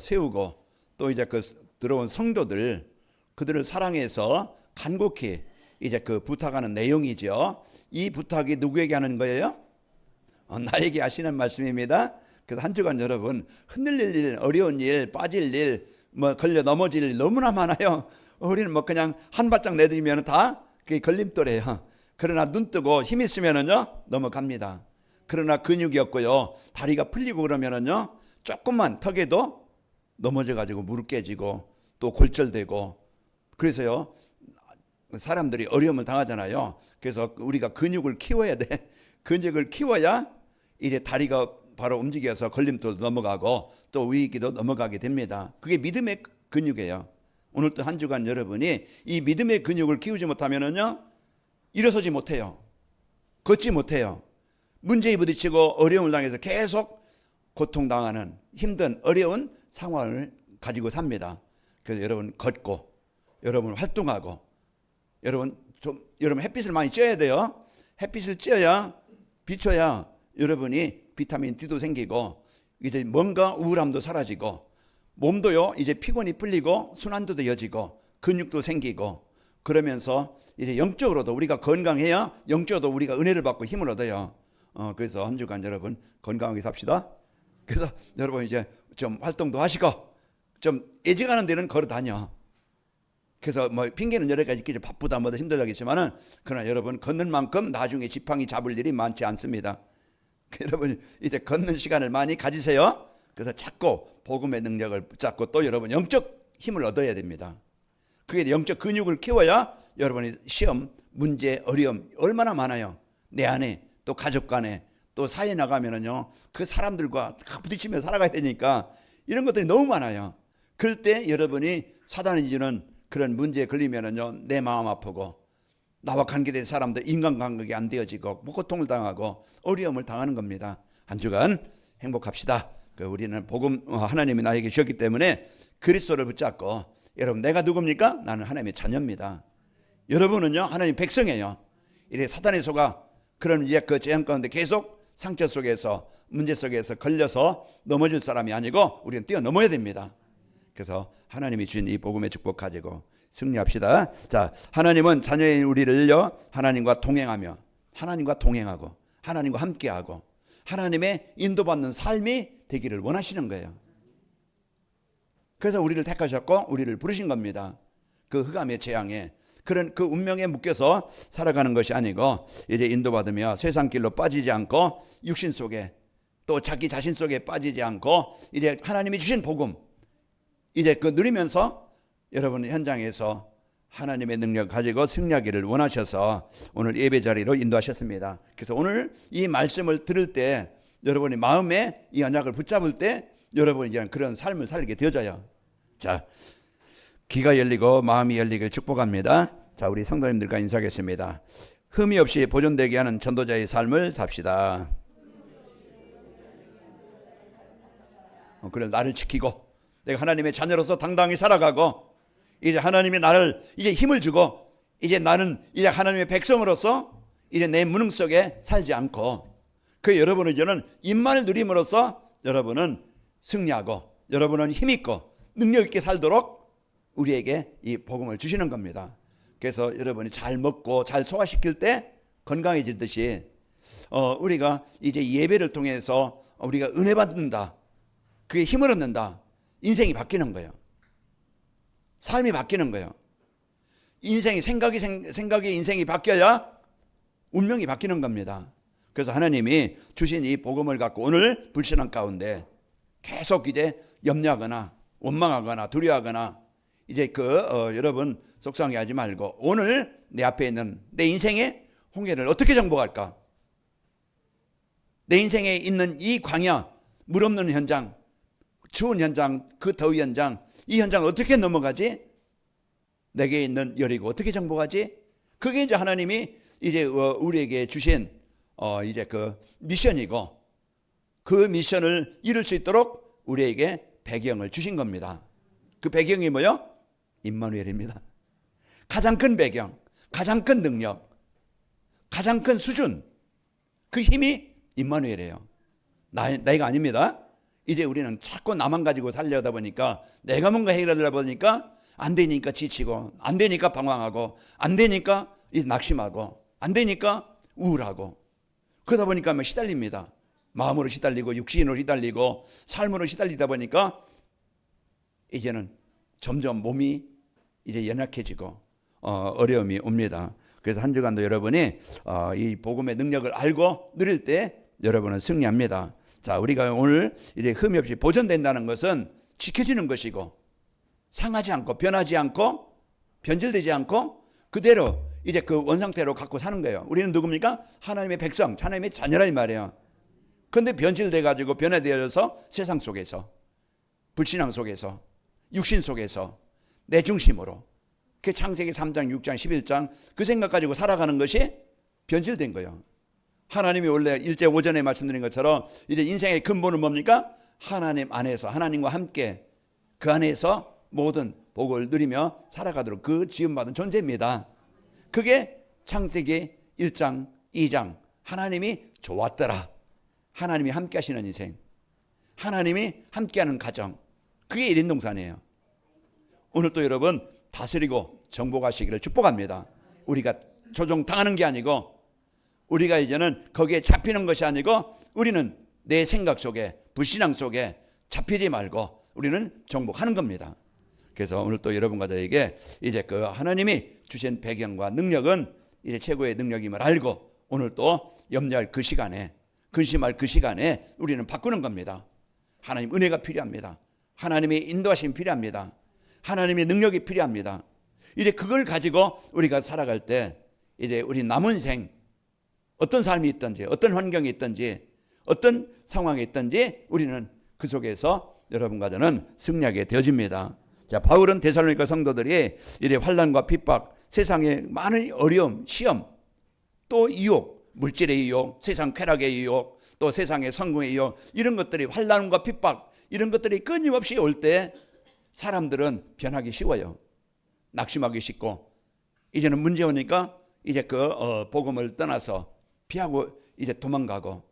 세우고 또 이제 그 들어온 성도들 그들을 사랑해서 간곡히 이제 그 부탁하는 내용이죠. 이 부탁이 누구에게 하는 거예요? 나에게 하시는 말씀입니다. 그래서 한 주간 여러분 흔들릴 일, 어려운 일, 빠질 일, 뭐 걸려 넘어질 일 너무나 많아요. 우리는 뭐 그냥 한 발짝 내디디면 다 그게 걸림돌이에요. 그러나 눈 뜨고 힘 있으면은요 넘어갑니다. 그러나 근육이 없고요 다리가 풀리고 그러면은요 조금만 턱에도 넘어져 가지고 무릎 깨지고 또 골절되고 그래서요 사람들이 어려움을 당하잖아요. 그래서 우리가 근육을 키워야 돼. 근육을 키워야 이제 다리가 바로 움직여서 걸림돌도 넘어가고 또 위기도 넘어가게 됩니다. 그게 믿음의 근육이에요. 오늘 또 한 주간 여러분이 이 믿음의 근육을 키우지 못하면은요 일어서지 못해요. 걷지 못해요. 문제에 부딪히고 어려움을 당해서 계속 고통당하는 힘든 어려운 상황을 가지고 삽니다. 그래서 여러분 걷고 여러분 활동하고 여러분 햇빛을 많이 쬐야 돼요. 햇빛을 쬐야 비춰야 여러분이 비타민 D도 생기고 이제 뭔가 우울함도 사라지고 몸도요 이제 피곤이 풀리고 순환도도 이어지고 근육도 생기고 그러면서 이제 영적으로도 우리가 건강해야 영적으로도 우리가 은혜를 받고 힘을 얻어요. 그래서 한 주간 여러분 건강하게 삽시다. 그래서 여러분 이제 좀 활동도 하시고 좀 애정하는 데는 걸어 다녀. 그래서 뭐 핑계는 여러 가지 있겠죠. 바쁘다 뭐다 힘들다겠지만은 그러나 여러분 걷는 만큼 나중에 지팡이 잡을 일이 많지 않습니다. 여러분 이제 걷는 시간을 많이 가지세요. 그래서 자꾸 복음의 능력을 붙잡고 또 여러분 영적 힘을 얻어야 됩니다. 그게 영적 근육을 키워야 여러분이 시험, 문제, 어려움 얼마나 많아요. 내 안에 또 가족 간에 또 사회 나가면은요 그 사람들과 부딪히며 살아가야 되니까 이런 것들이 너무 많아요. 그럴 때 여러분이 사단이 주는 그런 문제에 걸리면은요 내 마음 아프고 나와 관계된 사람들 인간관계가 안 되어지고 고통을 당하고 어려움을 당하는 겁니다. 한 주간 행복합시다. 우리는 복음 하나님이 나에게 주셨기 때문에 그리스도를 붙잡고 여러분 내가 누굽니까? 나는 하나님의 자녀입니다. 여러분은요 하나님 백성이에요. 이래 사탄의 속아 그런 이제 그 재앙 가운데 계속 상처 속에서 문제 속에서 걸려서 넘어질 사람이 아니고 우리는 뛰어넘어야 됩니다. 그래서 하나님이 주신 이 복음의 축복 가지고 승리합시다. 자, 하나님은 자녀인 우리를요 하나님과 동행하며 하나님과 동행하고 하나님과 함께하고 하나님의 인도받는 삶이 되기를 원하시는 거예요. 그래서 우리를 택하셨고 우리를 부르신 겁니다. 그 흑암의 재앙에 그런 그 운명에 묶여서 살아가는 것이 아니고 이제 인도받으며 세상 길로 빠지지 않고 육신 속에 또 자기 자신 속에 빠지지 않고 이제 하나님이 주신 복음 이제 그 누리면서 여러분 현장에서 하나님의 능력 가지고 승리하기를 원하셔서 오늘 예배 자리로 인도하셨습니다. 그래서 오늘 이 말씀을 들을 때 여러분이 마음에 이 언약을 붙잡을 때 여러분이 이제 그런 삶을 살게 되어져요. 자, 귀가 열리고 마음이 열리길 축복합니다. 자, 우리 성도님들과 인사하겠습니다. 흠이 없이 보존되게 하는 전도자의 삶을 삽시다. 그래 나를 지키고 내가 하나님의 자녀로서 당당히 살아가고 이제 하나님이 나를 이제 힘을 주고 이제 나는 이제 하나님의 백성으로서 이제 내 무능 속에 살지 않고 그 여러분은 이제는 임만을 누림으로써 여러분은 승리하고 여러분은 힘있고 능력 있게 살도록 우리에게 이 복음을 주시는 겁니다. 그래서 여러분이 잘 먹고 잘 소화시킬 때 건강해지듯이 우리가 이제 예배를 통해서 우리가 은혜 받는다. 그게 힘을 얻는다. 인생이 바뀌는 거예요. 삶이 바뀌는 거예요. 인생이 생각이 인생이 바뀌어야 운명이 바뀌는 겁니다. 그래서 하나님이 주신 이 복음을 갖고 오늘 불신앙 가운데 계속 이제 염려하거나 원망하거나 두려워하거나 이제 여러분 속상해하지 말고 오늘 내 앞에 있는 내 인생의 홍해를 어떻게 정복할까? 내 인생에 있는 이 광야, 물 없는 현장, 추운 현장, 그 더위 현장, 이 현장을 어떻게 넘어가지? 내게 있는 여리고 어떻게 정복하지? 그게 이제 하나님이 이제 우리에게 주신 이제 그 미션이고 그 미션을 이룰 수 있도록 우리에게 배경을 주신 겁니다. 그 배경이 뭐요? 임마누엘입니다. 가장 큰 배경, 가장 큰 능력, 가장 큰 수준, 그 힘이 임마누엘이에요. 나이가 아닙니다. 이제 우리는 자꾸 나만 가지고 살려다 보니까 내가 뭔가 해결하려다 보니까 안 되니까 지치고, 안 되니까 방황하고, 안 되니까 낙심하고, 안 되니까 우울하고, 그러다 보니까 막 시달립니다. 마음으로 시달리고 육신으로 시달리고 삶으로 시달리다 보니까 이제는 점점 몸이 이제 연약해지고 어려움이 옵니다. 그래서 한 주간도 여러분이 이 복음의 능력을 알고 누릴 때 여러분은 승리합니다. 자, 우리가 오늘 이제 흠이 없이 보존된다는 것은 지켜지는 것이고, 상하지 않고 변하지 않고 변질되지 않고 그대로 이제 그 원상태로 갖고 사는 거예요. 우리는 누굽니까? 하나님의 백성, 하나님의 자녀라 이 말이에요. 그런데 변질돼 가지고 변화되어져서 세상 속에서, 불신앙 속에서, 육신 속에서 내 중심으로, 그 창세기 3장, 6장, 11장 그 생각 가지고 살아가는 것이 변질된 거예요. 하나님이 원래 일제 오전에 말씀드린 것처럼 이제 인생의 근본은 뭡니까? 하나님 안에서, 하나님과 함께 그 안에서 모든 복을 누리며 살아가도록 그 지음받은 존재입니다. 그게 창세기 1장, 2장 하나님이 좋았더라, 하나님이 함께 하시는 인생, 하나님이 함께하는 가정, 그게 1인 동산이에요. 오늘 또 여러분 다스리고 정복하시기를 축복합니다. 우리가 조종당하는 게 아니고, 우리가 이제는 거기에 잡히는 것이 아니고, 우리는 내 생각 속에, 불신앙 속에 잡히지 말고 우리는 정복하는 겁니다. 그래서 오늘 또 여러분과 저에게 이제 그 하나님이 주신 배경과 능력은 이제 최고의 능력임을 알고, 오늘 또 염려할 그 시간에, 근심할 그 시간에 우리는 바꾸는 겁니다. 하나님 은혜가 필요합니다. 하나님의 인도하심이 필요합니다. 하나님의 능력이 필요합니다. 이제 그걸 가지고 우리가 살아갈 때 이제 우리 남은 생 어떤 삶이 있든지, 어떤 환경이 있든지, 어떤 상황이 있든지 우리는 그 속에서 여러분과 저는 승리하게 되어집니다. 자, 바울은 데살로니가 성도들이 이래 환난과 핍박, 세상의 많은 어려움, 시험, 또 유혹, 물질의 유혹, 세상 쾌락의 유혹, 또 세상의 성공의 유혹, 이런 것들이, 환난과 핍박 이런 것들이 끊임없이 올 때 사람들은 변하기 쉬워요. 낙심하기 쉽고, 이제는 문제 오니까 이제 그 복음을 떠나서 피하고 이제 도망가고,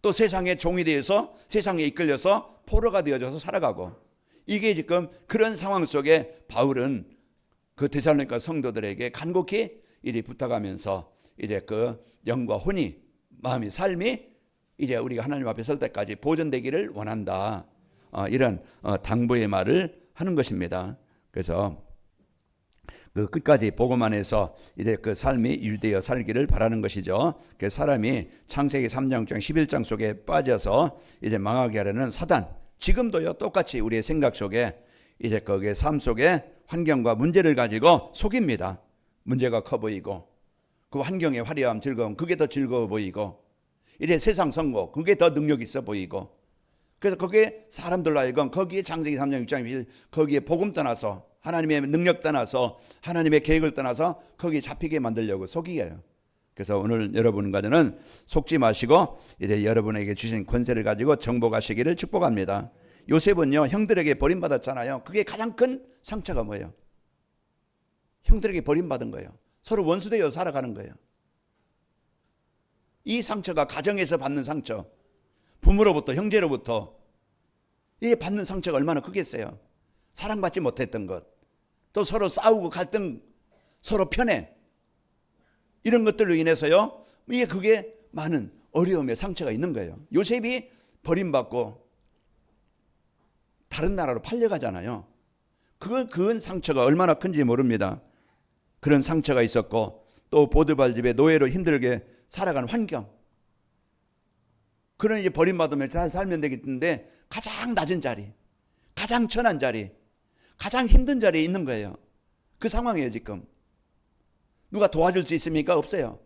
또 세상의 종이 되어서 세상에 이끌려서 포로가 되어져서 살아가고, 이게 지금 그런 상황 속에 바울은 그 데살로니가 성도들에게 간곡히 이리 부탁하면서 이제 그 영과 혼이, 마음이, 삶이 이제 우리가 하나님 앞에 설 때까지 보존되기를 원한다, 이런 당부의 말을 하는 것입니다. 그래서 그 끝까지 복음 안에서 이제 그 삶이 유지되어 살기를 바라는 것이죠. 그 사람이 창세기 3장 11장 속에 빠져서 이제 망하게 하려는 사단, 지금도요 똑같이 우리의 생각 속에 이제 거기에 삶 속에 환경과 문제를 가지고 속입니다. 문제가 커 보이고, 그 환경의 화려함, 즐거움, 그게 더 즐거워 보이고, 이제 세상 선거, 그게 더 능력 있어 보이고, 그래서 거기에 사람들로 하여금 거기에 창세기 3장 6장 1 거기에 복음 떠나서, 하나님의 능력 떠나서, 하나님의 계획을 떠나서 거기에 잡히게 만들려고 속이게요. 그래서 오늘 여러분과 저는 속지 마시고 이제 여러분에게 주신 권세를 가지고 정복하시기를 축복합니다. 요셉은요 형들에게 버림받았잖아요. 그게 가장 큰 상처가 뭐예요? 형들에게 버림받은 거예요. 서로 원수되어 살아가는 거예요. 이 상처가 가정에서 받는 상처, 부모로부터, 형제로부터 이 받는 상처가 얼마나 크겠어요. 사랑받지 못했던 것, 또 서로 싸우고 갈등, 서로 편애, 이런 것들로 인해서요 이게 그게 많은 어려움의 상처가 있는 거예요. 요셉이 버림받고 다른 나라로 팔려가잖아요. 그건 상처가 얼마나 큰지 모릅니다. 그런 상처가 있었고, 또 보드발 집에 노예로 힘들게 살아가는 환경, 그런 이제 버림받으면 잘 살면 되겠는데 가장 낮은 자리, 가장 천한 자리, 가장 힘든 자리에 있는 거예요. 그 상황이에요 지금. 누가 도와줄 수 있습니까? 없어요.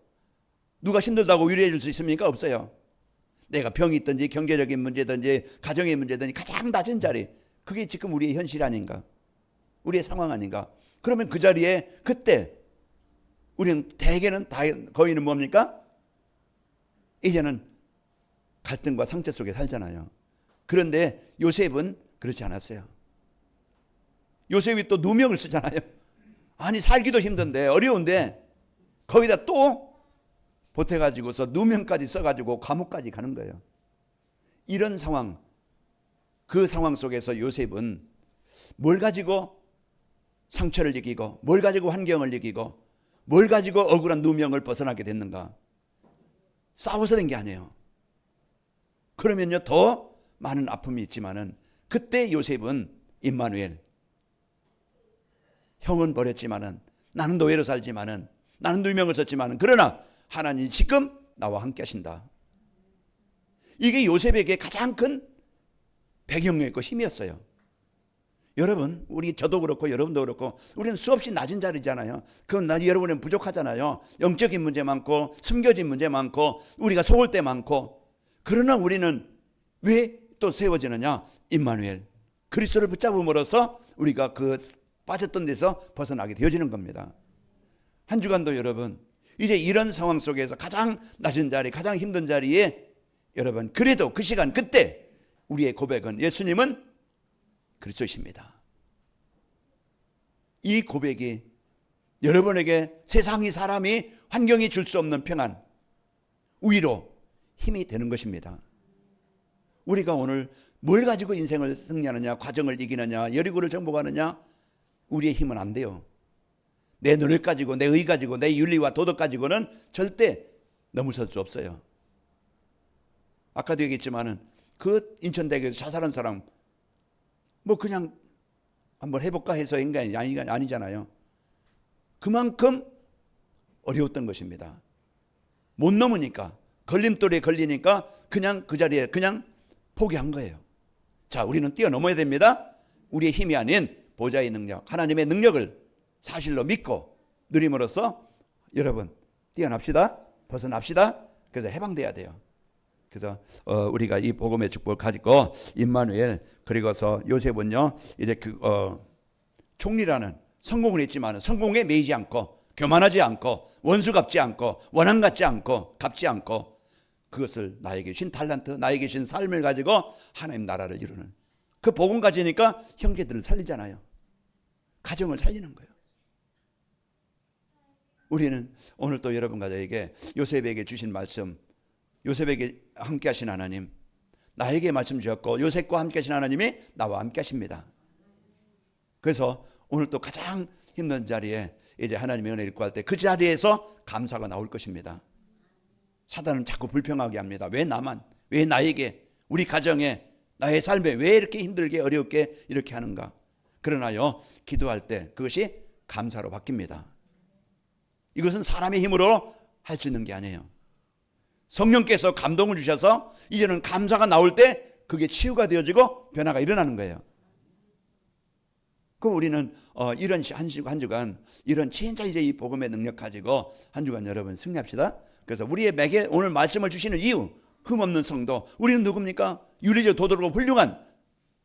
누가 힘들다고 위로해 줄 수 있습니까? 없어요. 내가 병이 있든지 경제적인 문제든지 가정의 문제든지 가장 낮은 자리, 그게 지금 우리의 현실 아닌가, 우리의 상황 아닌가. 그러면 그 자리에 그때 우리는 대개는 다 거의는 뭡니까? 이제는 갈등과 상처 속에 살잖아요. 그런데 요셉은 그렇지 않았어요. 요셉이 또 누명을 쓰잖아요. 아니 살기도 힘든데, 어려운데 거기다 또 보태가지고서 누명까지 써가지고 감옥까지 가는 거예요. 이런 상황, 그 상황 속에서 요셉은 뭘 가지고 상처를 이기고, 뭘 가지고 환경을 이기고, 뭘 가지고 억울한 누명을 벗어나게 됐는가? 싸워서 된 게 아니에요. 그러면요 더 많은 아픔이 있지만은, 그때 요셉은 임마누엘, 형은 버렸지만은, 나는 노예로 살지만은, 나는 누명을 썼지만은, 그러나 하나님 지금 나와 함께 하신다. 이게 요셉에게 가장 큰 배경이었고 힘이었어요. 여러분, 저도 그렇고 여러분도 그렇고 우리는 수없이 낮은 자리잖아요. 그건 여러분은 부족하잖아요. 영적인 문제 많고, 숨겨진 문제 많고, 우리가 속을 때 많고. 그러나 우리는 왜 또 세워지느냐? 임마누엘, 그리스도를 붙잡음으로써 우리가 그 빠졌던 데서 벗어나게 되어지는 겁니다. 한 주간도 여러분, 이제 이런 상황 속에서 가장 낮은 자리, 가장 힘든 자리에 여러분, 그래도 그 시간, 그때 우리의 고백은 예수님은 그리스도이십니다. 이 고백이 여러분에게 세상이, 사람이, 환경이 줄 수 없는 평안, 위로, 힘이 되는 것입니다. 우리가 오늘 뭘 가지고 인생을 승리하느냐, 과정을 이기느냐, 여리고를 정복하느냐, 우리의 힘은 안 돼요. 내 노력 가지고, 내 의 가지고, 내 윤리와 도덕 가지고는 절대 넘어설 수 없어요. 아까도 얘기했지만은 그 인천대교에서 자살한 사람, 뭐 그냥 한번 해볼까 해서 한 게 아니잖아요. 그만큼 어려웠던 것입니다. 못 넘으니까, 걸림돌에 걸리니까 그냥 그 자리에 그냥 포기한 거예요. 자, 우리는 뛰어넘어야 됩니다. 우리의 힘이 아닌 보좌의 능력, 하나님의 능력을 사실로 믿고 누림으로써 여러분 뛰어납시다. 벗어납시다. 그래서 해방돼야 돼요. 그래서 우리가 이 복음의 축복을 가지고 임마누엘, 그리고서 요셉은요 이제 총리라는 성공을 했지만 성공에 매이지 않고, 교만하지 않고, 원수 갚지 않고, 원한 갖지 않고, 갚지 않고, 그것을 나에게 주신 탈란트, 나에게 주신 삶을 가지고 하나님 나라를 이루는, 그 복음 가지니까 형제들을 살리잖아요. 가정을 살리는 거예요. 우리는 오늘 또 여러분 가족에게 요셉에게 주신 말씀, 요셉에게 함께 하신 하나님, 나에게 말씀 주셨고 요셉과 함께 하신 하나님이 나와 함께 하십니다. 그래서 오늘 또 가장 힘든 자리에 이제 하나님의 은혜를 구할 때 그 자리에서 감사가 나올 것입니다. 사단은 자꾸 불평하게 합니다. 왜 나만, 왜 나에게, 우리 가정에, 나의 삶에 왜 이렇게 힘들게 어렵게 이렇게 하는가? 그러나요, 기도할 때 그것이 감사로 바뀝니다. 이것은 사람의 힘으로 할 수 있는 게 아니에요. 성령께서 감동을 주셔서 이제는 감사가 나올 때 그게 치유가 되어지고 변화가 일어나는 거예요. 그럼 우리는 이런 한 주간 이런 진짜 이제 이 복음의 능력 가지고 한 주간 여러분 승리합시다. 그래서 우리의 맥에 오늘 말씀을 주시는 이유, 흠없는 성도, 우리는 누굽니까? 윤리적 도덕으로 훌륭한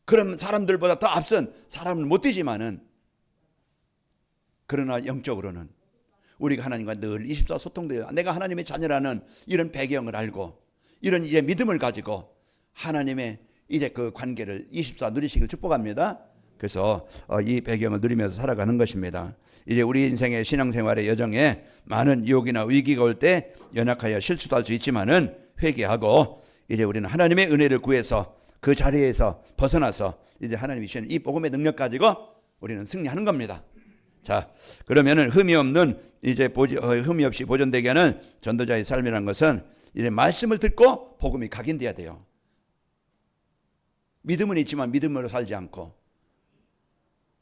그런 사람들보다 더 앞선 사람은 못 되지만은, 그러나 영적으로는 우리가 하나님과 늘 24 소통돼요. 내가 하나님의 자녀라는 이런 배경을 알고 이런 이제 믿음을 가지고 하나님의 이제 그 관계를 24 누리시길 축복합니다. 그래서 이 배경을 누리면서 살아가는 것입니다. 이제 우리 인생의 신앙생활의 여정에 많은 유혹이나 위기가 올 때 연약하여 실수도 할 수 있지만은 회개하고 이제 우리는 하나님의 은혜를 구해서 그 자리에서 벗어나서 이제 하나님이 주시는 이 복음의 능력 가지고 우리는 승리하는 겁니다. 자, 그러면은 흠이 없는 이제 흠이 없이 보존되게 하는 전도자의 삶이라는 것은 이제 말씀을 듣고 복음이 각인돼야 돼요. 믿음은 있지만 믿음으로 살지 않고,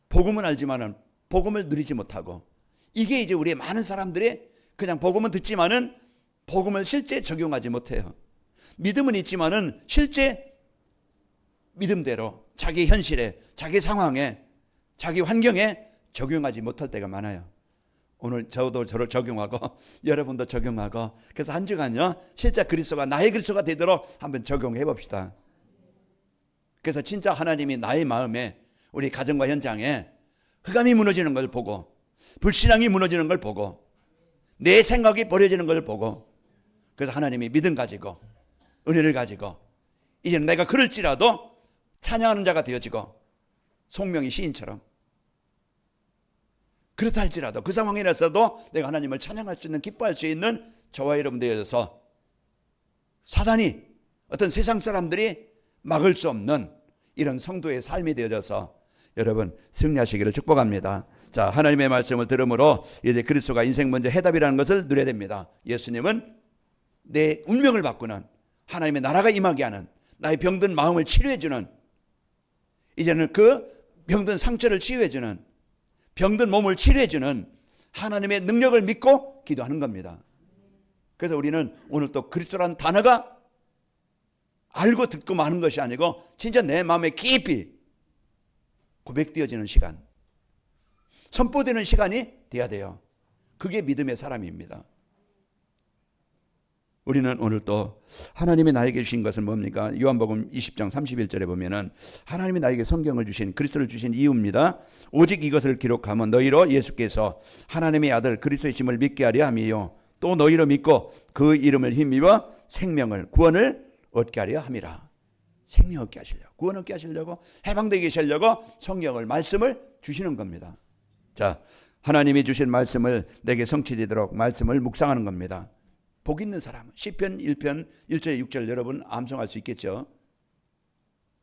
복음은 알지만은 복음을 누리지 못하고, 이게 이제 우리의 많은 사람들이 그냥 복음은 듣지만은 복음을 실제 적용하지 못해요. 믿음은 있지만은 실제 믿음대로 자기 현실에, 자기 상황에, 자기 환경에 적용하지 못할 때가 많아요. 오늘 저도 저를 적용하고 여러분도 적용하고, 그래서 한 주간요 실제 그리스도가 나의 그리스도가 되도록 한번 적용해 봅시다. 그래서 진짜 하나님이 나의 마음에, 우리 가정과 현장에 흑암이 무너지는 걸 보고, 불신앙이 무너지는 걸 보고, 내 생각이 버려지는 걸 보고, 그래서 하나님이 믿음 가지고 은혜를 가지고 이제는 내가 그럴지라도 찬양하는 자가 되어지고, 송명희 시인처럼 그렇다 할지라도 그 상황이라서도 내가 하나님을 찬양할 수 있는, 기뻐할 수 있는 저와 여러분 되어서 사단이, 어떤 세상 사람들이 막을 수 없는 이런 성도의 삶이 되어져서 여러분 승리하시기를 축복합니다. 자, 하나님의 말씀을 들음으로 이제 그리스도가 인생 문제 해답이라는 것을 누려야 됩니다. 예수님은 내 운명을 바꾸는, 하나님의 나라가 임하게 하는, 나의 병든 마음을 치료해주는, 이제는 그 병든 상처를 치유해주는, 병든 몸을 치료해주는 하나님의 능력을 믿고 기도하는 겁니다. 그래서 우리는 오늘 또 그리스도라는 단어가 알고 듣고 마는 것이 아니고 진짜 내 마음에 깊이 고백되어지는 시간, 선포되는 시간이 돼야 돼요. 그게 믿음의 사람입니다. 우리는 오늘 또 하나님이 나에게 주신 것은 뭡니까? 요한복음 20장 31절에 보면은 하나님이 나에게 성경을 주신, 그리스도를 주신 이유입니다. 오직 이것을 기록하면 너희로 예수께서 하나님의 아들 그리스도이심을 믿게 하려 함이요 또 너희로 믿고 그 이름을 힘입어 생명을, 구원을 얻게 하려 함이라. 생명 얻게 하시려고, 구원 얻게 하시려고, 해방되게 하시려고 성경을, 말씀을 주시는 겁니다. 자, 하나님이 주신 말씀을 내게 성취되도록 말씀을 묵상하는 겁니다. 복 있는 사람, 시편 1편 1절 6절 여러분 암송할 수 있겠죠.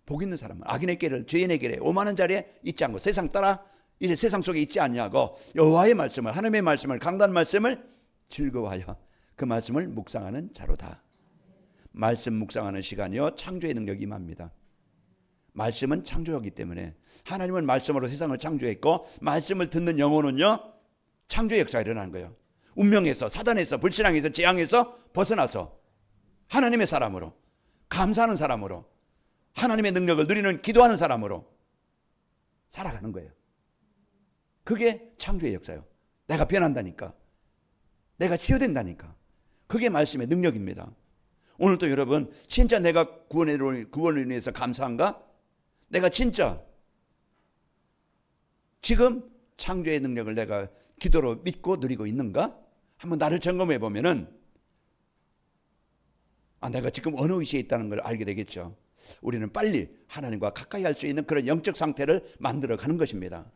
복 있는 사람은 악인의 길을 죄인의 길에 오만한 자리에 있지 않고 세상 따라 이제 세상 속에 있지 않냐고 여호와의 말씀을, 하나님의 말씀을, 강단 말씀을 즐거워하여 그 말씀을 묵상하는 자로다. 말씀 묵상하는 시간이요 창조의 능력이 임합니다. 말씀은 창조하기 때문에 하나님은 말씀으로 세상을 창조했고 말씀을 듣는 영혼은요 창조의 역사가 일어나는 거예요. 운명에서, 사단에서, 불신앙에서, 재앙에서 벗어나서 하나님의 사람으로, 감사하는 사람으로, 하나님의 능력을 누리는 기도하는 사람으로 살아가는 거예요. 그게 창조의 역사예요. 내가 변한다니까, 내가 치유된다니까. 그게 말씀의 능력입니다. 오늘도 여러분 진짜 내가 구원을 인해서 감사한가? 내가 진짜 지금 창조의 능력을 내가 기도로 믿고 누리고 있는가? 한번 나를 점검해 보면은 내가 지금 어느 위치에 있다는 걸 알게 되겠죠. 우리는 빨리 하나님과 가까이 할 수 있는 그런 영적 상태를 만들어 가는 것입니다.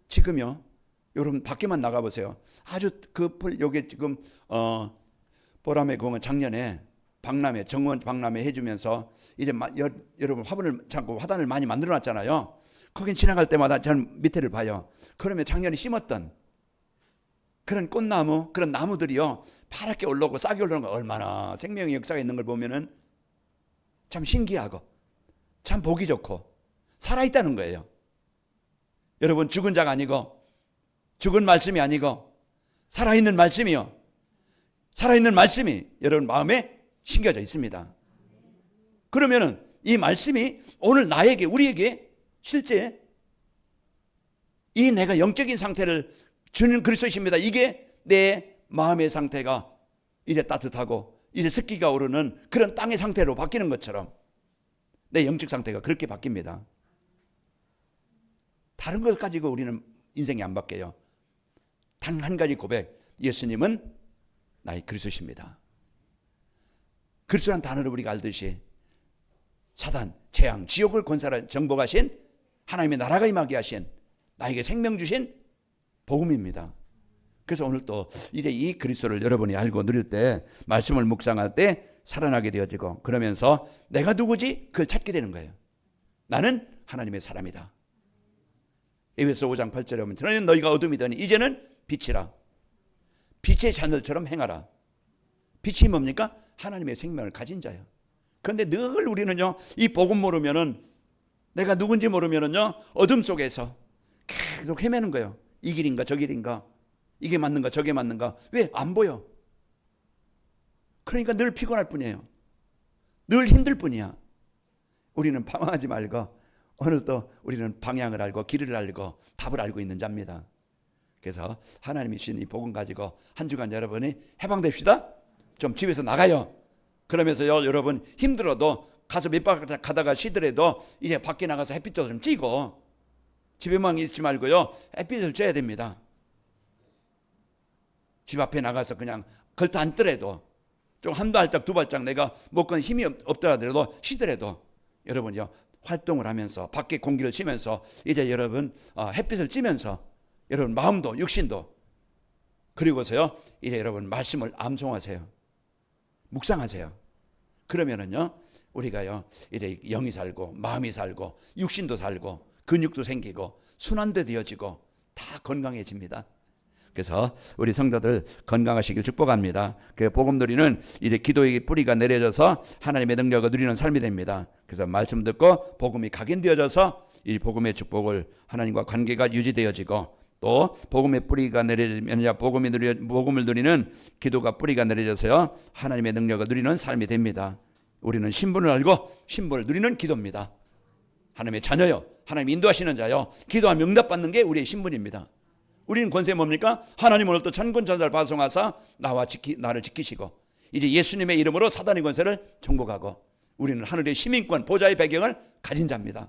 지금요, 여러분 밖에만 나가 보세요. 아주 요게 지금 보람의 공원 작년에 정원 박람회 해주면서 이제 여러분 화분을 참고 화단을 많이 만들어 놨잖아요. 거긴 지나갈 때마다 저는 밑에를 봐요. 그러면 작년에 심었던 그런 꽃나무, 그런 나무들이요 파랗게 올라오고 싹이 올라오는 거 얼마나 생명의 역사가 있는 걸 보면은 참 신기하고 참 보기 좋고 살아있다는 거예요. 여러분 죽은 자가 아니고 죽은 말씀이 아니고 살아있는 말씀이요. 살아있는 말씀이 여러분 마음에 심겨져 있습니다. 그러면은 이 말씀이 오늘 나에게, 우리에게 실제 이 내가 영적인 상태를 주는 그리스도이십니다. 이게 내 마음의 상태가 이제 따뜻하고 이제 습기가 오르는 그런 땅의 상태로 바뀌는 것처럼 내 영적 상태가 그렇게 바뀝니다. 다른 것 가지고 우리는 인생이 안 바뀌어요. 단 한 가지 고백, 예수님은 나의 그리스도십니다. 그리스도란 단어를 우리가 알듯이 사단, 재앙, 지옥을 정복하신 하나님의 나라가 임하게 하신 나에게 생명 주신 복음입니다. 그래서 오늘 또 이제 이 그리스도를 여러분이 알고 누릴 때 말씀을 묵상할 때 살아나게 되어지고 그러면서 내가 누구지? 그걸 찾게 되는 거예요. 나는 하나님의 사람이다. 에베소 5장 8절에 보면 전에는 너희가 어둠이더니 이제는 빛이라. 빛의 자녀들처럼 행하라. 빛이 뭡니까? 하나님의 생명을 가진 자예요. 그런데 늘 우리는요 이 복음 모르면은 내가 누군지 모르면은요 어둠 속에서 계속 헤매는 거예요. 이 길인가 저 길인가, 이게 맞는가 저게 맞는가. 왜? 안 보여. 그러니까 늘 피곤할 뿐이에요. 늘 힘들 뿐이야. 우리는 방황하지 말고 오늘도 우리는 방향을 알고 길을 알고 답을 알고 있는 자입니다. 그래서 하나님이 주신 이 복음 가지고 한 주간 여러분이 해방됩시다. 좀 집에서 나가요. 그러면서요 여러분 힘들어도 가서 몇 바퀴 가다가 쉬더라도 이제 밖에 나가서 햇빛도 좀 쬐고 집에만 있지 말고요 햇빛을 쬐야 됩니다. 집 앞에 나가서 그냥 걸터 앉더라도 좀 한 발짝 두 발짝 내가 먹건 힘이 없더라도 쉬더라도 여러분요 활동을 하면서 밖에 공기를 쉬면서 이제 여러분 햇빛을 쬐면서 여러분 마음도 육신도 그리고서요 이제 여러분 말씀을 암송하세요. 묵상하세요. 그러면은요 우리가요 이래 영이 살고 마음이 살고 육신도 살고 근육도 생기고 순환도 되어지고 다 건강해집니다. 그래서 우리 성도들 건강하시길 축복합니다. 그 복음 누리는 이제 기도의 뿌리가 내려져서 하나님의 능력을 누리는 삶이 됩니다. 그래서 말씀 듣고 복음이 각인되어져서 이 복음의 축복을 하나님과 관계가 유지되어지고 또 복음의 뿌리가 내려지면 복음을 누리는 기도가 뿌리가 내려져서요 하나님의 능력을 누리는 삶이 됩니다. 우리는 신분을 알고 신분을 누리는 기도입니다. 하나님의 자녀요, 하나님 인도하시는 자요, 기도하면 응답받는 게 우리의 신분입니다. 우리는 권세 뭡니까? 하나님 오늘도 천군 천사를 파송하사 나를 지키시고 이제 예수님의 이름으로 사단의 권세를 정복하고 우리는 하늘의 시민권 보좌의 배경을 가진 자입니다.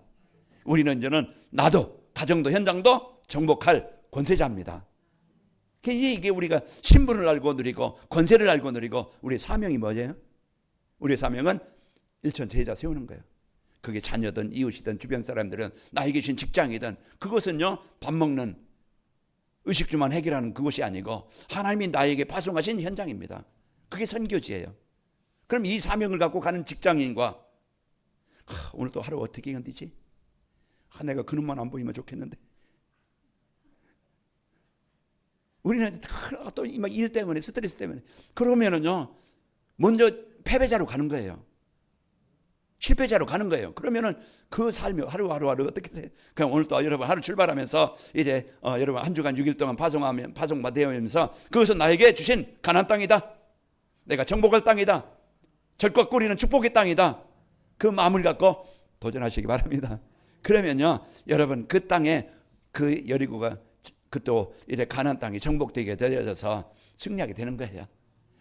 우리는 이제는 나도 가정도 현장도 정복할 권세자입니다. 이게 우리가 신분을 알고 누리고 권세를 알고 누리고 우리의 사명이 뭐예요? 우리의 사명은 일천 제자 세우는 거예요. 그게 자녀든 이웃이든 주변 사람들은 나에게 주신 직장이든 그것은요 밥 먹는 의식주만 해결하는 그것이 아니고 하나님이 나에게 파송하신 현장입니다. 그게 선교지예요. 그럼 이 사명을 갖고 가는 직장인과 오늘 또 하루 어떻게 견디지? 내가 그놈만 안 보이면 좋겠는데 우리는 또 일 때문에 스트레스 때문에 그러면은요 먼저 패배자로 가는 거예요. 실패자로 가는 거예요. 그러면은 그 삶이 하루하루 어떻게 돼요? 그냥 오늘 또 여러분 하루 출발하면서 이제 여러분 한 주간 6일 동안 파송받으면서 그것은 나에게 주신 가나안 땅이다. 내가 정복할 땅이다. 절과 꿀이는 축복의 땅이다. 그 마음을 갖고 도전하시기 바랍니다. 그러면요 여러분 그 땅에 그 여리고가 그 또 이제 가나안 땅이 정복되게 되어져서 승리하게 되는 거예요.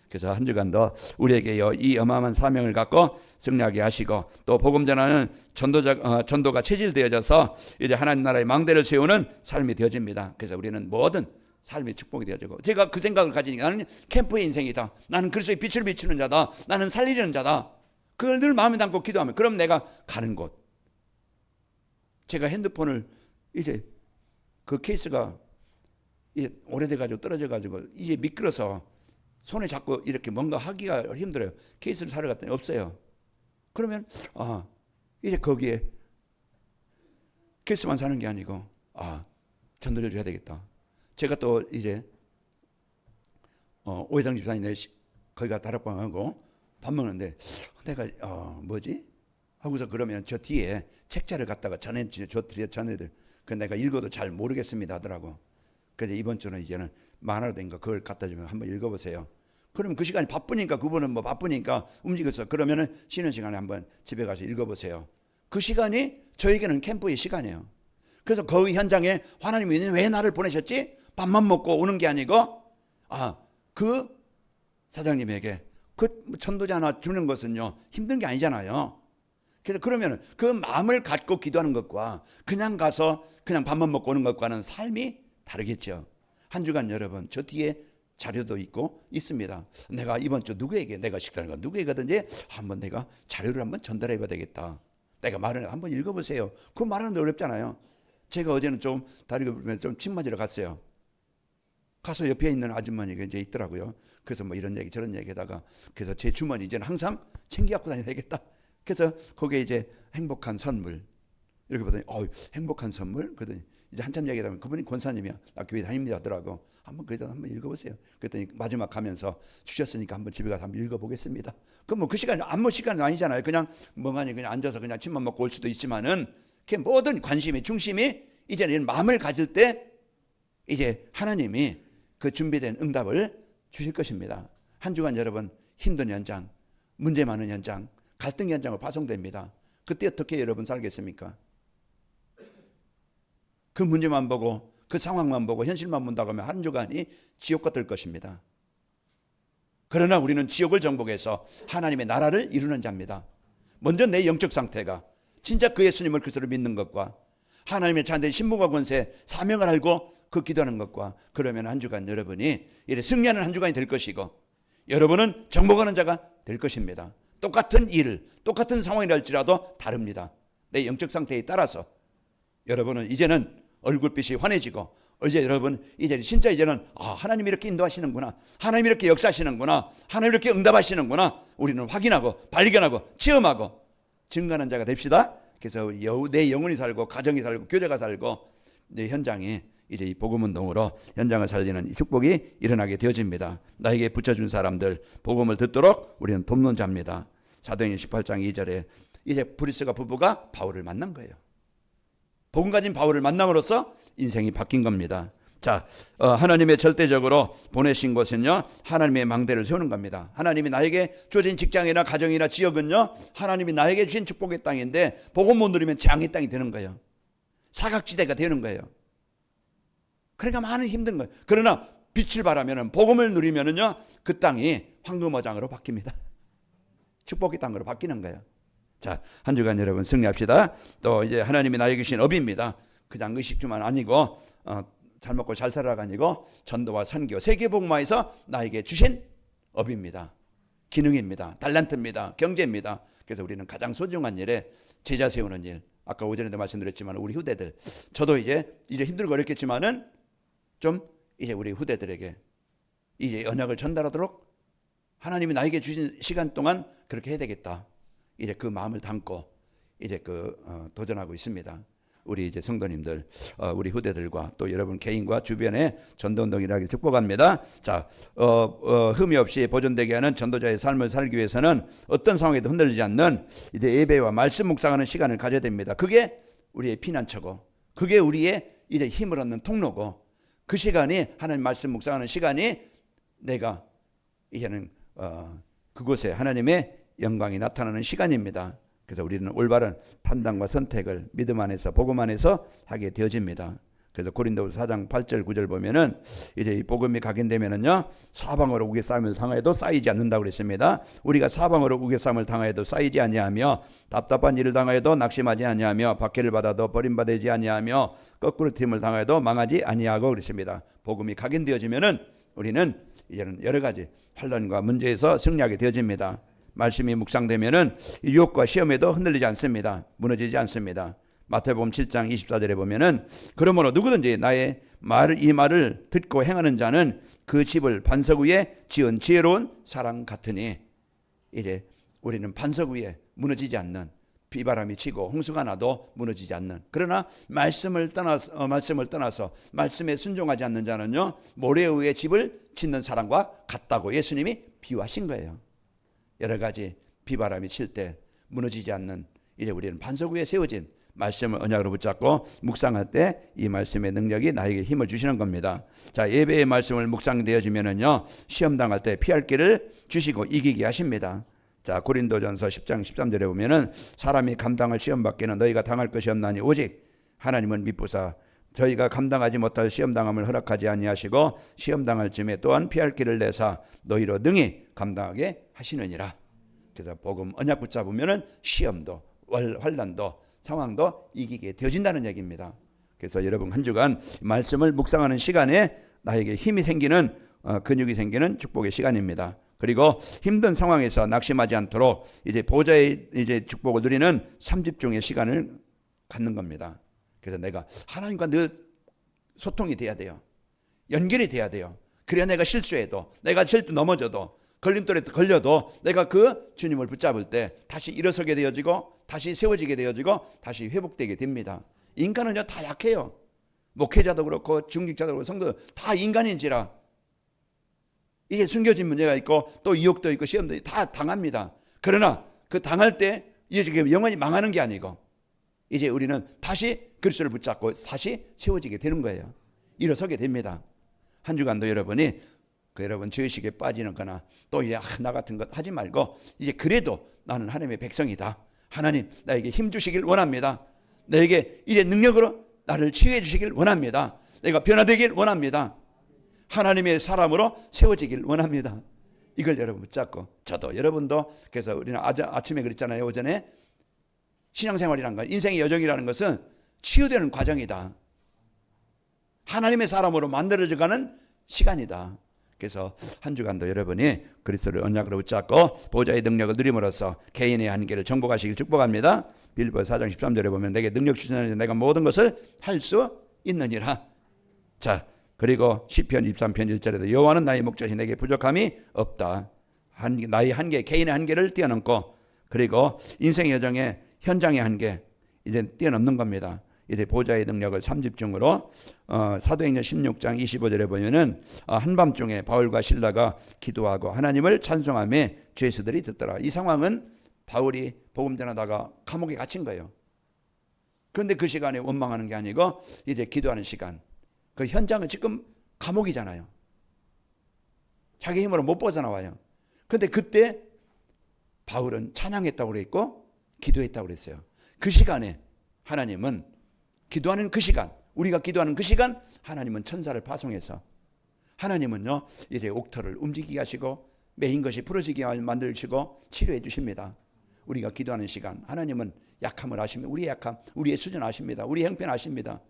그래서 한 주간도 우리에게 이 어마어마한 사명을 갖고 승리하게 하시고 또 복음 전하는 전도가 체질되어져서 이제 하나님 나라의 망대를 세우는 삶이 되어집니다. 그래서 우리는 모든 삶의 축복이 되어지고 제가 그 생각을 가지니까 나는 캠프의 인생이다. 나는 그리스도의 빛을 비추는 자다. 나는 살리는 자다. 그걸 늘 마음에 담고 기도하면 그럼 내가 가는 곳. 제가 핸드폰을 이제 그 케이스가 이제 오래돼가지고 떨어져가지고 이제 미끄러서 손에 잡고 이렇게 뭔가 하기가 힘들어요. 케이스를 사러 갔더니 없어요. 그러면 이제 거기에 케이스만 사는 게 아니고 전도를 줘야 되겠다. 제가 또 이제 오해상 집사님 거기가 다락방하고 밥 먹는데 내가 뭐지? 하고서 그러면 저 뒤에 책자를 갖다가 전해들 그 내가 읽어도 잘 모르겠습니다 하더라고. 그래서 이번 주는 이제는 만화로 된 거 그걸 갖다 주면 한번 읽어보세요. 그러면 그 시간이 바쁘니까 그분은 뭐 바쁘니까 움직여서 그러면은 쉬는 시간에 한번 집에 가서 읽어보세요. 그 시간이 저에게는 캠프의 시간이에요. 그래서 그 현장에 하나님이 왜 나를 보내셨지? 밥만 먹고 오는 게 아니고 그 사장님에게 그 전도자 하나 주는 것은요 힘든 게 아니잖아요. 그래서 그러면은 그 마음을 갖고 기도하는 것과 그냥 가서 그냥 밥만 먹고 오는 것과는 삶이 다르겠죠. 한 주간 여러분 저 뒤에 자료도 있고 있습니다. 내가 이번 주 누구에게 내가 식사를 가 누구에게든지 한번 내가 자료를 한번 전달해 봐야 되겠다. 내가 말을 한번 읽어보세요. 그 말하는데 어렵잖아요. 제가 어제는 좀 다리가 불면서 좀 침 맞으러 갔어요. 가서 옆에 있는 아줌마니가 이제 있더라고요. 그래서 뭐 이런 얘기 저런 얘기하다가 그래서 제 주머니 이제는 항상 챙겨갖고 다녀야 되겠다. 그래서 거기에 이제 행복한 선물 이렇게 보더니 행복한 선물 그러더니 이제 한참 얘기하다 보면 그분이 권사님이야. 나 교회 다닙니다 하더라고. 그래도 한번 읽어보세요. 그랬더니 마지막 가면서 주셨으니까 한번 집에 가서 한번 읽어보겠습니다. 그럼 뭐 그 시간 안무 시간은 아니잖아요. 그냥 멍하니 그냥 앉아서 그냥 침만 먹고 올 수도 있지만은 그 모든 관심이 중심이 이제는 마음을 가질 때 이제 하나님이 그 준비된 응답을 주실 것입니다. 한 주간 여러분 힘든 현장, 문제 많은 현장, 갈등 현장으로 파송됩니다. 그때 어떻게 여러분 살겠습니까? 그 문제만 보고 그 상황만 보고 현실만 본다고 하면 한 주간이 지옥 같을 것입니다. 그러나 우리는 지옥을 정복해서 하나님의 나라를 이루는 자입니다. 먼저 내 영적 상태가 진짜 그 예수님을 그리스도를 믿는 것과 하나님의 자녀의 신분과 권세, 사명을 알고 그 기도하는 것과 그러면 한 주간 여러분이 이래 승리하는 한 주간이 될 것이고 여러분은 정복하는 자가 될 것입니다. 똑같은 일, 똑같은 상황이랄지라도 다릅니다. 내 영적 상태에 따라서 여러분은 이제는 얼굴빛이 환해지고 이제 여러분 이제 진짜 이제는 하나님이 이렇게 인도하시는구나, 하나님이 이렇게 역사하시는구나, 하나님이 이렇게 응답하시는구나 우리는 확인하고 발견하고 체험하고 증거하는 자가 됩시다. 그래서 내 영혼이 살고 가정이 살고 교제가 살고 내 현장이 이제 이 복음운동으로 현장을 살리는 축복이 일어나게 되어집니다. 나에게 붙여준 사람들 복음을 듣도록 우리는 돕는 자입니다. 사도행전 18장 2절에 이제 브리스가 부부가 바울을 만난 거예요. 복음 가진 바울을 만남으로써 인생이 바뀐 겁니다. 자, 하나님의 절대적으로 보내신 곳은요, 하나님의 망대를 세우는 겁니다. 하나님이 나에게 주어진 직장이나 가정이나 지역은요, 하나님이 나에게 주신 축복의 땅인데 복음 못 누리면 재앙의 땅이 되는 거예요. 사각지대가 되는 거예요. 그러니까 많은 힘든 거예요. 그러나 빛을 발하면 복음을 누리면은요, 그 땅이 황금어장으로 바뀝니다. 축복의 땅으로 바뀌는 거예요. 자, 한 주간 여러분 승리합시다. 또 이제 하나님이 나에게 주신 업입니다. 그냥 의식주만 아니고 잘 먹고 잘 살아가 아니고 전도와 선교, 세계복음화에서 나에게 주신 업입니다. 기능입니다. 달란트입니다. 경제입니다. 그래서 우리는 가장 소중한 일에 제자 세우는 일. 아까 오전에도 말씀드렸지만 우리 후대들, 저도 이제 힘들고 어렵겠지만은 좀 이제 우리 후대들에게 이제 언약을 전달하도록 하나님이 나에게 주신 시간 동안 그렇게 해야 되겠다. 이제 그 마음을 담고 이제 도전하고 있습니다. 우리 이제 성도님들, 우리 후대들과 또 여러분 개인과 주변에 전도운동 일하기 축복합니다. 자, 흠이 없이 보존되게 하는 전도자의 삶을 살기 위해서는 어떤 상황에도 흔들리지 않는 이제 예배와 말씀 묵상하는 시간을 가져야 됩니다. 그게 우리의 피난처고, 그게 우리의 이제 힘을 얻는 통로고, 그 시간이 하나님 말씀 묵상하는 시간이 내가 이제는 그곳에 하나님의 영광이 나타나는 시간입니다. 그래서 우리는 올바른 판단과 선택을 믿음 안에서 복음 안에서 하게 되어집니다. 그래서 고린도후서 4장 8절 9절 보면은 이제 이 복음이 각인되면은요, 사방으로 우겨싸움을 당해도 쌓이지 않는다고 그랬습니다. 우리가 사방으로 우겨싸움을 당해도 쌓이지 아니하며 답답한 일을 당해도 낙심하지 아니하며 박해를 받아도 버림받지 아니하며 거꾸로 튀김을 당해도 망하지 아니하고 그랬습니다. 복음이 각인되어지면은 우리는 이제는 여러 가지 환난과 문제에서 승리하게 되어집니다. 말씀이 묵상되면은 유혹과 시험에도 흔들리지 않습니다. 무너지지 않습니다. 마태복음 7장 24절에 보면은 그러므로 누구든지 나의 이 말을 듣고 행하는 자는 그 집을 반석 위에 지은 지혜로운 사람 같으니, 이제 우리는 반석 위에 무너지지 않는, 비바람이 치고 홍수가 나도 무너지지 않는, 그러나 말씀을 떠나서 말씀에 순종하지 않는 자는요, 모래 위에 집을 짓는 사람과 같다고 예수님이 비유하신 거예요. 여러 가지 비바람이 칠 때 무너지지 않는, 이제 우리는 반석 위에 세워진 말씀을 언약으로 붙잡고 묵상할 때 이 말씀의 능력이 나에게 힘을 주시는 겁니다. 자, 예배의 말씀을 묵상되어지면은요, 시험 당할 때 피할 길을 주시고 이기게 하십니다. 자, 고린도전서 10장 13절에 보면은 사람이 감당할 시험 밖에는 너희가 당할 것이 없나니 오직 하나님은 미쁘사 저희가 감당하지 못할 시험 당함을 허락하지 아니하시고 시험 당할 쯤에 또한 피할 길을 내사 너희로 능히 감당하게 하시느니라. 그래서 복음 언약 붙잡으면은 시험도 환난도 상황도 이기게 되어진다는 얘기입니다. 그래서 여러분 한 주간 말씀을 묵상하는 시간에 나에게 힘이 생기는, 근육이 생기는 축복의 시간입니다. 그리고 힘든 상황에서 낙심하지 않도록 이제 보좌의 이제 축복을 누리는 3집중의 시간을 갖는 겁니다. 그래서 내가 하나님과 늘 소통이 돼야 돼요. 연결이 돼야 돼요. 그래야 내가 실수해도, 내가 실수 넘어져도, 걸림돌에 걸려도 내가 그 주님을 붙잡을 때 다시 일어서게 되어지고 다시 세워지게 되어지고 다시 회복되게 됩니다. 인간은요 다 약해요. 목회자도 그렇고 중직자도 그렇고 성도 다 인간인지라 이게 숨겨진 문제가 있고 또 유혹도 있고 시험도 다 당합니다. 그러나 그 당할 때 이제 영원히 망하는 게 아니고 이제 우리는 다시 그리스도를 붙잡고 다시 세워지게 되는 거예요. 일어서게 됩니다. 한 주간도 여러분이 여러분 죄의식에 빠지는 거나 또 이제 나 같은 것 하지 말고 이제 그래도 나는 하나님의 백성이다. 하나님 나에게 힘 주시길 원합니다. 나에게 이제 능력으로 나를 치유해 주시길 원합니다. 내가 변화되길 원합니다. 하나님의 사람으로 세워지길 원합니다. 이걸 여러분 붙잡고 저도 여러분도 그래서 우리는 아침에 그랬잖아요. 오전에 신앙생활이라는 건 인생의 여정이라는 것은 치유되는 과정이다. 하나님의 사람으로 만들어져가는 시간이다. 그래서 한 주간도 여러분이 그리스도를 언약으로 붙잡고 보좌의 능력을 누림으로써 개인의 한계를 정복하시길 축복합니다. 빌보서 4장 13절에 보면 내게 능력 주시는 내가 모든 것을 할 수 있느니라. 자, 그리고 시편 23편 1절에도 여호와는 나의 목자시 내게 부족함이 없다. 나의 한계, 개인의 한계를 뛰어넘고 그리고 인생 여정의 현장의 한계 이제 뛰어넘는 겁니다. 이제 보좌의 능력을 3집중으로 사도행전 16장 25절에 보면은 한밤중에 바울과 실라가 기도하고 하나님을 찬송하며 죄수들이 듣더라. 이 상황은 바울이 복음 전하다가 감옥에 갇힌 거예요. 그런데 그 시간에 원망하는 게 아니고 이제 기도하는 시간. 그 현장은 지금 감옥이잖아요. 자기 힘으로 못 벗어나와요. 그런데 그때 바울은 찬양했다고 그랬고 기도했다고 그랬어요. 그 시간에 하나님은 기도하는 그 시간, 우리가 기도하는 그 시간 하나님은 천사를 파송해서 하나님은요 이제 옥터를 움직이게 하시고 메인 것이 부러지게 만드시고 치료해 주십니다. 우리가 기도하는 시간 하나님은 약함을 아십니다. 우리의 약함, 우리의 수준 아십니다. 우리의 형편 아십니다.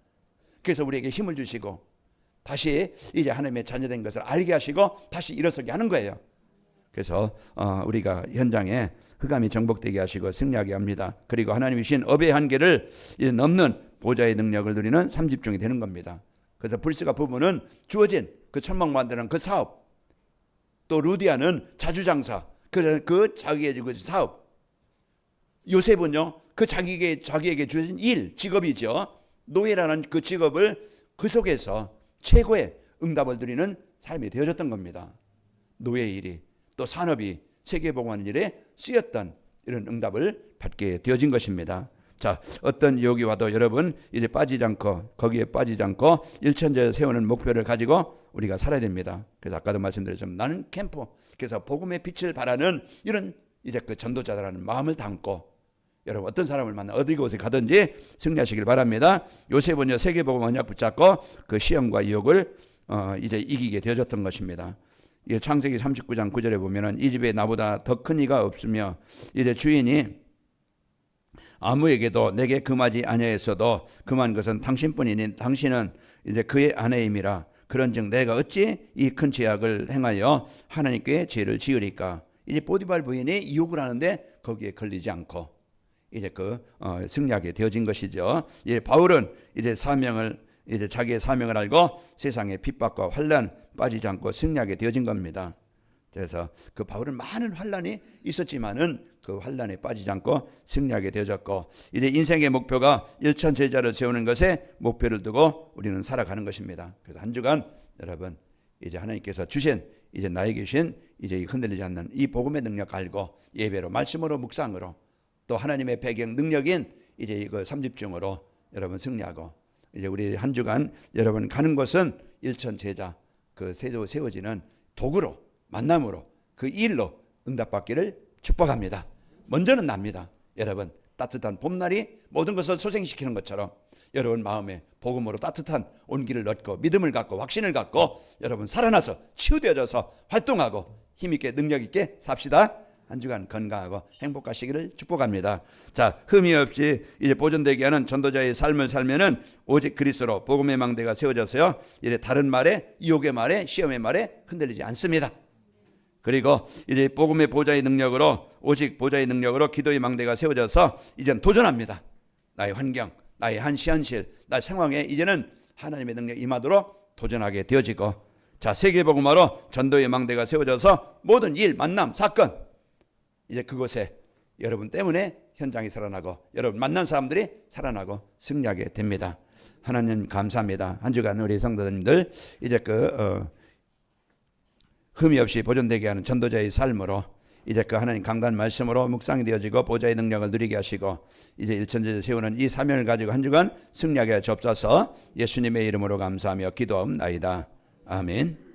그래서 우리에게 힘을 주시고 다시 이제 하나님의 자녀된 것을 알게 하시고 다시 일어서게 하는 거예요. 그래서 우리가 현장에 흑암이 정복되게 하시고 승리하게 합니다. 그리고 하나님이 주신 업의 한계를 이제 넘는 보좌의 능력을 누리는 3집중이 되는 겁니다. 그래서 불스가 부부는 주어진 그 천막 만드는 그 사업, 또 루디아는 자주장사, 그 자기의 그 사업, 요셉은요 그 자기에게 주어진 일, 직업이죠. 노예라는 그 직업을 그 속에서 최고의 응답을 드리는 삶이 되어졌던 겁니다. 노예 일이 또 산업이 세계복음하는 일에 쓰였던 이런 응답을 받게 되어진 것입니다. 자, 어떤 유혹이 와도 여러분 이제 빠지지 않고 거기에 빠지지 않고 일천제에 세우는 목표를 가지고 우리가 살아야 됩니다. 그래서 아까도 말씀드렸지만 나는 캠프, 그래서 복음의 빛을 바라는 이런 이제 그 전도자라는 마음을 담고 여러분 어떤 사람을 만나 어디 곳에 가든지 승리하시길 바랍니다. 요셉은요 세계복음 언약 붙잡고 그 시험과 유혹을 이제 이기게 되어졌던 것입니다. 창세기 39장 9절에 보면은 이 집에 나보다 더 큰 이가 없으며 이제 주인이 아무에게도 내게 금하지 아니하였어도 금한 것은 당신뿐이니 당신은 이제 그의 아내임이라. 그런즉 내가 어찌 이 큰 죄악을 행하여 하나님께 죄를 지으리까. 이제 보디발 부인이 유혹을 하는데 거기에 걸리지 않고 이제 승리하게 되어진 것이죠. 이제 바울은 이제 자기의 사명을 알고 세상의 핍박과 환난 빠지지 않고 승리하게 되어진 겁니다. 그래서 그 바울은 많은 환난이 있었지만은 그 환난에 빠지지 않고 승리하게 되어졌고 이제 인생의 목표가 일천 제자를 세우는 것에 목표를 두고 우리는 살아가는 것입니다. 그래서 한 주간 여러분 이제 하나님께서 주신 이제 나에게 주신 이제 흔들리지 않는 이 복음의 능력 알고 예배로 말씀으로 묵상으로 또 하나님의 배경 능력인 이제 이거 3집중으로 여러분 승리하고 이제 우리 한 주간 여러분 가는 곳은 일천 제자 그 세워지는 도구로 만남으로 그 일로 응답받기를 축복합니다. 먼저는 납니다. 여러분 따뜻한 봄날이 모든 것을 소생시키는 것처럼 여러분 마음에 복음으로 따뜻한 온기를 얻고 믿음을 갖고 확신을 갖고 여러분 살아나서 치유되어져서 활동하고 힘있게 능력있게 삽시다. 한 주간 건강하고 행복하시기를 축복합니다. 자, 흠이 없이 이제 보존되게 하는 전도자의 삶을 살면은 오직 그리스도로 복음의 망대가 세워져서요. 이제 다른 말에 유혹의 말에 시험의 말에 흔들리지 않습니다. 그리고 이제 복음의 보좌의 능력으로 오직 보좌의 능력으로 기도의 망대가 세워져서 이제는 도전합니다. 나의 환경, 나의 현실, 나의 상황에 이제는 하나님의 능력이 임하도록 도전하게 되어지고 자, 세계복음화로 전도의 망대가 세워져서 모든 일, 만남, 사건 이제 그곳에 여러분 때문에 현장이 살아나고 여러분 만난 사람들이 살아나고 승리하게 됩니다. 하나님 감사합니다. 한 주간 우리 성도님들 이제 흠이 없이 보존되게 하는 전도자의 삶으로 이제 그 하나님 강단 말씀으로 묵상이 되어지고 보좌의 능력을 누리게 하시고 이제 일천제를 세우는 이 사명을 가지고 한 주간 승리하게 하옵소서. 예수님의 이름으로 감사하며 기도하옵나이다. 아멘.